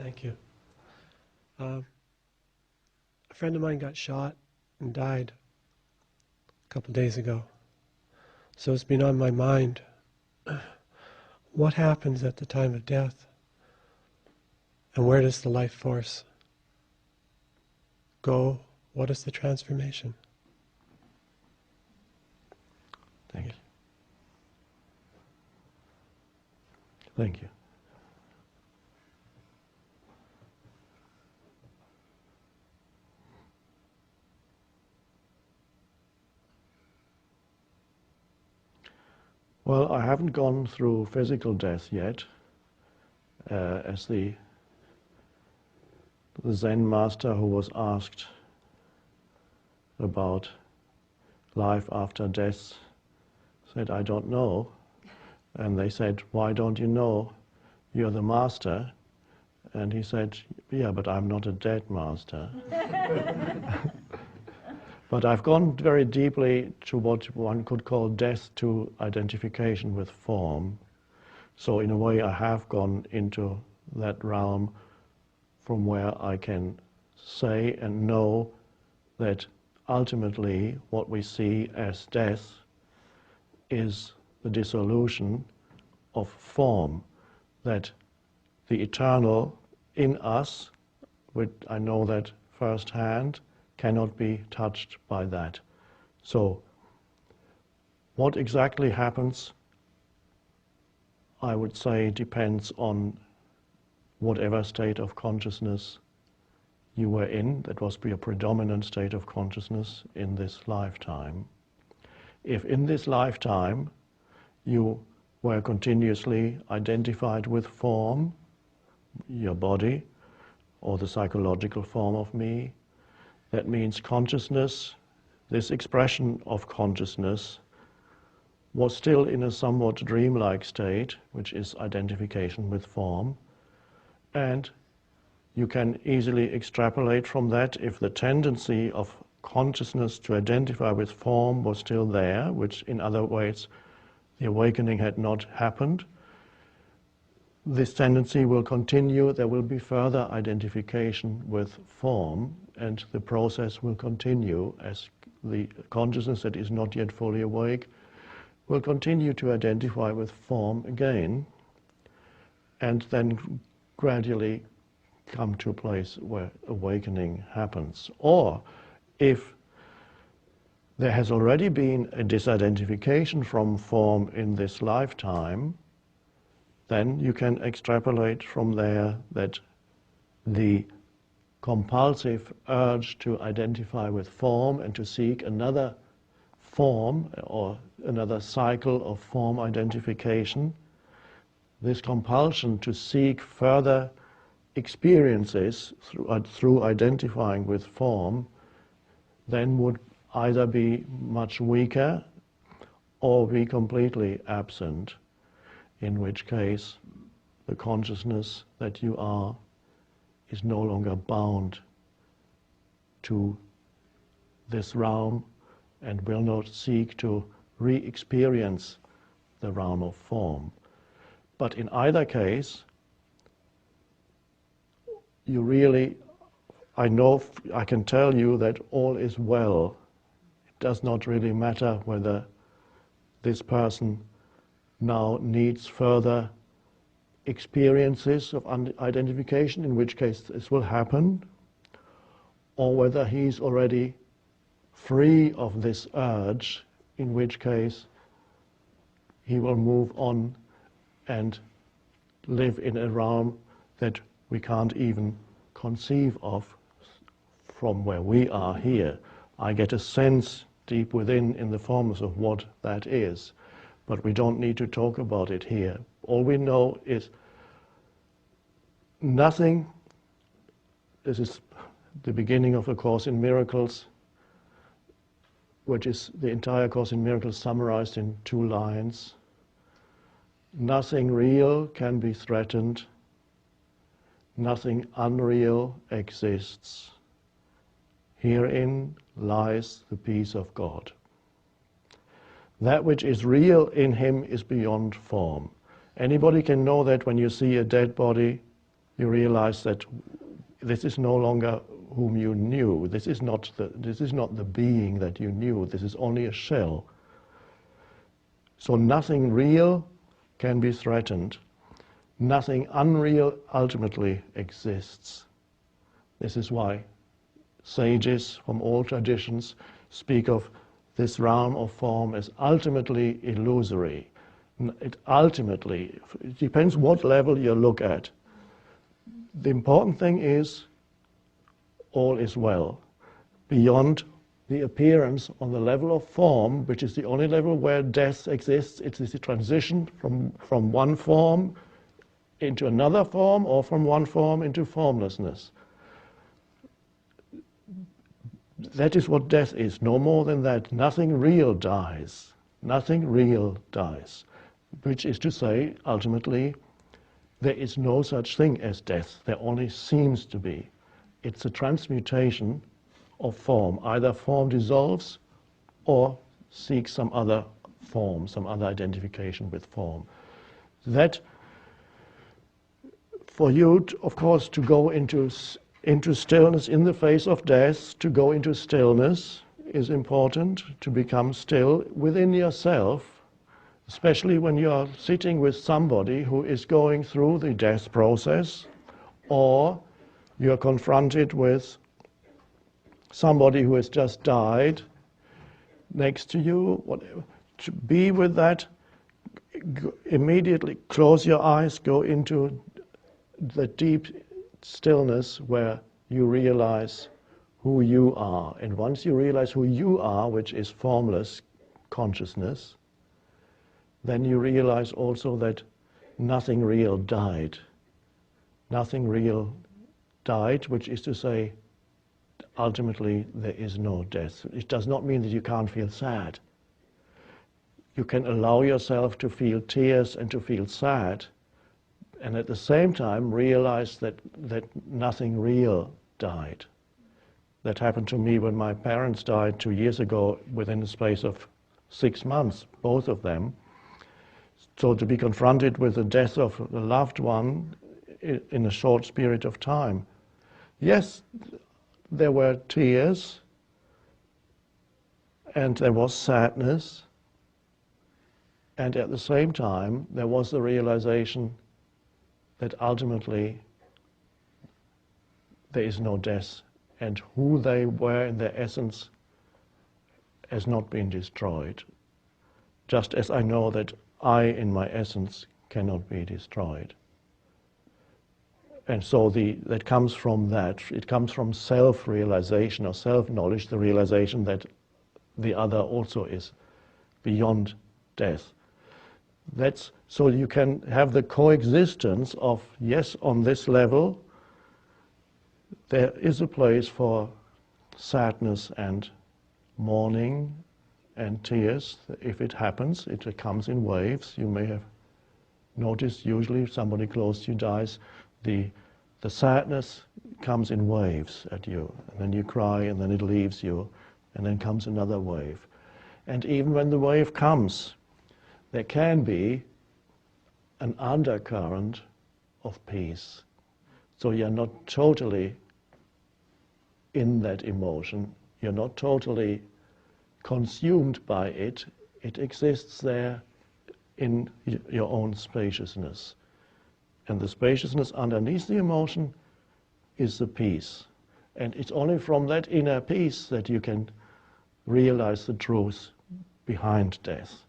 Thank you. A friend of mine got shot and died a couple days ago. So it's been on my mind. What happens at the time of death? And where does the life force go? What is the transformation? Thank you. Thank you. Well, I haven't gone through physical death yet, as the Zen master who was asked about life after death said, "I don't know." And they said, "Why don't you know? You're the master." And he said, "Yeah, but I'm not a dead master." But I've gone very deeply to what one could call death to identification with form. So in a way I have gone into that realm from where I can say and know that ultimately what we see as death is the dissolution of form, that the eternal in us, which I know that firsthand, cannot be touched by that. So what exactly happens, I would say, depends on whatever state of consciousness you were in. That was your predominant state of consciousness in this lifetime. If in this lifetime you were continuously identified with form, your body, or the psychological form of me, that means consciousness, this expression of consciousness, was still in a somewhat dreamlike state, which is identification with form. And you can easily extrapolate from that if the tendency of consciousness to identify with form was still there, which in other ways the awakening had not happened. This tendency will continue, there will be further identification with form, and the process will continue as the consciousness that is not yet fully awake will continue to identify with form again, and then gradually come to a place where awakening happens. Or if there has already been a disidentification from form in this lifetime, then you can extrapolate from there that the compulsive urge to identify with form and to seek another form or another cycle of form identification, this compulsion to seek further experiences through identifying with form then would either be much weaker or be completely absent, in which case the consciousness that you are is no longer bound to this realm and will not seek to re-experience the realm of form. But in either case, you really, I can tell you that all is well. It does not really matter whether this person now needs further experiences of identification, in which case this will happen, or whether he's already free of this urge, in which case he will move on and live in a realm that we can't even conceive of from where we are here. I get a sense deep within in the forms of what that is, but we don't need to talk about it here. All we know is nothing. This is the beginning of A Course in Miracles, which is the entire Course in Miracles summarized in 2 lines. Nothing real can be threatened. Nothing unreal exists. Herein lies the peace of God. That which is real in him is beyond form. Anybody can know that when you see a dead body you realize that this is no longer whom you knew. This is not the being that you knew. This is only a shell. So nothing real can be threatened. Nothing unreal ultimately exists. This is why sages from all traditions speak of this realm of form as ultimately illusory. It depends what level you look at. The important thing is all is well. Beyond the appearance on the level of form, which is the only level where death exists, it is the transition from one form into another form, or from one form into formlessness. That is what death is, no more than that. Nothing real dies. Nothing real dies. Which is to say, ultimately, there is no such thing as death. There only seems to be. It's a transmutation of form. Either form dissolves or seeks some other form, some other identification with form. That, for you, of course, to go into stillness in the face of death, to go into stillness is important, to become still within yourself, especially when you are sitting with somebody who is going through the death process, or you are confronted with somebody who has just died next to you, whatever. To be with that, immediately close your eyes, go into the deep stillness where you realize who you are. And once you realize who you are, which is formless consciousness, then you realize also that nothing real died. Nothing real died, which is to say, ultimately there is no death. It does not mean that you can't feel sad. You can allow yourself to feel tears and to feel sad, and at the same time realize that nothing real died. That happened to me when my parents died 2 years ago within the space of 6 months, both of them. So to be confronted with the death of a loved one in a short period of time. Yes, there were tears and there was sadness, and at the same time there was the realization that ultimately there is no death, and who they were in their essence has not been destroyed. Just as I know that I in my essence cannot be destroyed. And so that comes from that. It comes from self-realization or self-knowledge, the realization that the other also is beyond death. That's so you can have the coexistence of, yes, on this level, there is a place for sadness and mourning and tears. If it happens, it comes in waves. You may have noticed, usually if somebody close to you dies, the sadness comes in waves at you, and then you cry, and then it leaves you, and then comes another wave. And even when the wave comes, there can be an undercurrent of peace. So you're not totally in that emotion, you're not totally consumed by it. It exists there in your own spaciousness. And the spaciousness underneath the emotion is the peace. And it's only from that inner peace that you can realize the truth behind death.